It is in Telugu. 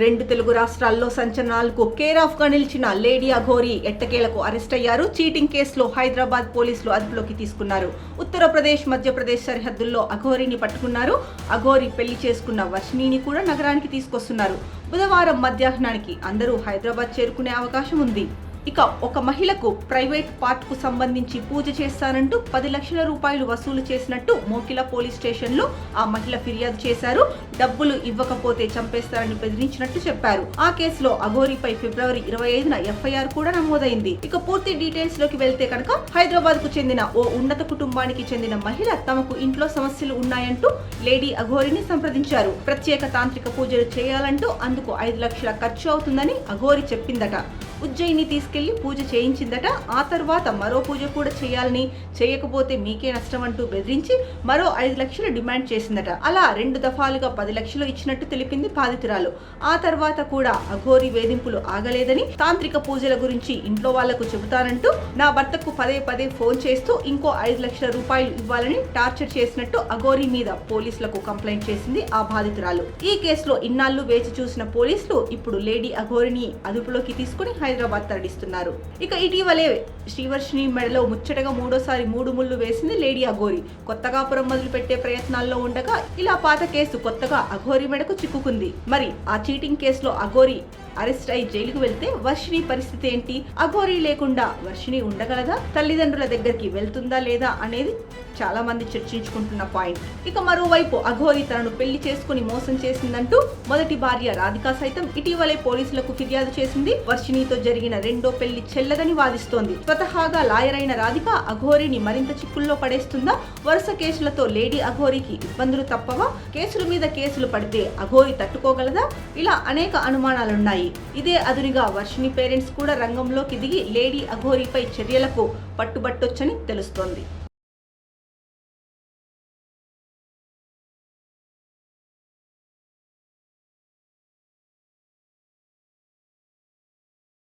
రెండు తెలుగు రాష్ట్రాల్లో సంచలనాలకు కేర్ ఆఫ్ గా నిలిచిన లేడీ అఘోరి ఎట్టకేలకు అరెస్ట్ అయ్యారు. చీటింగ్ కేసులో హైదరాబాద్ పోలీసులు అదుపులోకి తీసుకున్నారు. ఉత్తరప్రదేశ్, మధ్యప్రదేశ్ సరిహద్దుల్లో అఘోరిని పట్టుకున్నారు. అఘోరి పెళ్లి చేసుకున్న వర్షిణిని కూడా నగరానికి తీసుకొస్తున్నారు. బుధవారం మధ్యాహ్నానికి అందరూ హైదరాబాద్ చేరుకునే అవకాశం ఉంది. ఇక ఒక మహిళకు ప్రైవేట్ పార్ట్ కు సంబంధించి పూజ చేస్తానంటూ 10 లక్షల రూపాయలు వసూలు చేసినట్టు మోకిల పోలీస్ స్టేషన్ లో ఆ మహిళ ఫిర్యాదు చేశారు. డబ్బులు ఇవ్వకపోతే చంపేస్తారని బెదిరించినట్టు చెప్పారు. ఆ కేసులో అఘోరిపై ఫిబ్రవరి 25న ఎఫ్ఐఆర్ కూడా నమోదైంది. ఇక పూర్తి డీటెయిల్స్ లోకి వెళ్తే కనుక హైదరాబాద్ కు చెందిన ఓ ఉన్నత కుటుంబానికి చెందిన మహిళ తమకు ఇంట్లో సమస్యలు ఉన్నాయంటూ లేడీ అఘోరిని సంప్రదించారు. ప్రత్యేక తాంత్రిక పూజలు చేయాలంటూ అందుకు 5 లక్షల ఖర్చు అవుతుందని అఘోరి చెప్పిందట. ఉజ్జయిని తీసుకెళ్లి పూజ చేయించిందట. ఆ తర్వాత మరో పూజ కూడా చేయాలని, చేయకపోతే మీకే నష్టం అంటూ బెదిరించి మరో 5 లక్షలు డిమాండ్ చేసిందట. అలా 2 దఫాలుగా 10 లక్షలు ఇచ్చినట్టు తెలిపింది బాధితురాలు. ఆ తర్వాత కూడా అఘోరి వేధింపులు ఆగలేదని, తాంత్రిక పూజల గురించి ఇంట్లో వాళ్లకు చెబుతానంటూ నా భర్తకు పదే ఫోన్ చేస్తూ ఇంకో 5 లక్షల రూపాయలు ఇవ్వాలని టార్చర్ చేసినట్టు అఘోరి మీద పోలీసులకు కంప్లైంట్ చేసింది ఆ బాధితురాలు. ఈ కేసులో ఇన్నాళ్లు వేచి చూసిన పోలీసులు ఇప్పుడు లేడీ అఘోరిని అదుపులోకి తీసుకుని హైదరాబాద్ తరలిస్తున్నారు. ఇక ఇటీవలే శ్రీవర్షిణి మెడలో ముచ్చటగా మూడోసారి 3 ముళ్ళు వేసింది లేడీ అఘోరి. కొత్త కాపురం మొదలు పెట్టే ప్రయత్నాల్లో ఉండగా ఇలా పాత కేసు కొత్తగా అఘోరి మెడకు చిక్కుకుంది. మరి ఆ చీటింగ్ కేసులో అఘోరి అరెస్ట్ అయి జైలుకు వెళ్తే వర్షిణి పరిస్థితి ఏంటి? అఘోరి లేకుండా వర్షిణి ఉండగలదా? తల్లిదండ్రుల దగ్గరికి వెళ్తుందా లేదా అనేది చాలా మంది చర్చించుకుంటున్న పాయింట్. ఇక మరోవైపు అఘోరి తనను పెళ్లి చేసుకుని మోసం చేసిందంటూ మొదటి భార్య రాధిక సైతం ఇటీవలే పోలీసులకు ఫిర్యాదు చేసింది. వర్షిణితో జరిగిన రెండో పెళ్లి చెల్లదని వాదిస్తోంది. స్వతహాగా లాయర్ అయిన రాధిక అఘోరిని మరింత చిక్కుల్లో పడేస్తుందా? వరుస కేసులతో లేడీ అఘోరికి ఇబ్బందులు తప్పవా? కేసుల మీద కేసులు పడితే అఘోరి తట్టుకోగలదా? ఇలా అనేక అనుమానాలున్నాయి. ఇదే అదునుగా వర్షిణి పేరెంట్స్ కూడా రంగంలోకి దిగి లేడీ అఘోరిపై చర్యలకు పట్టుబట్టొచ్చని తెలుస్తోంది.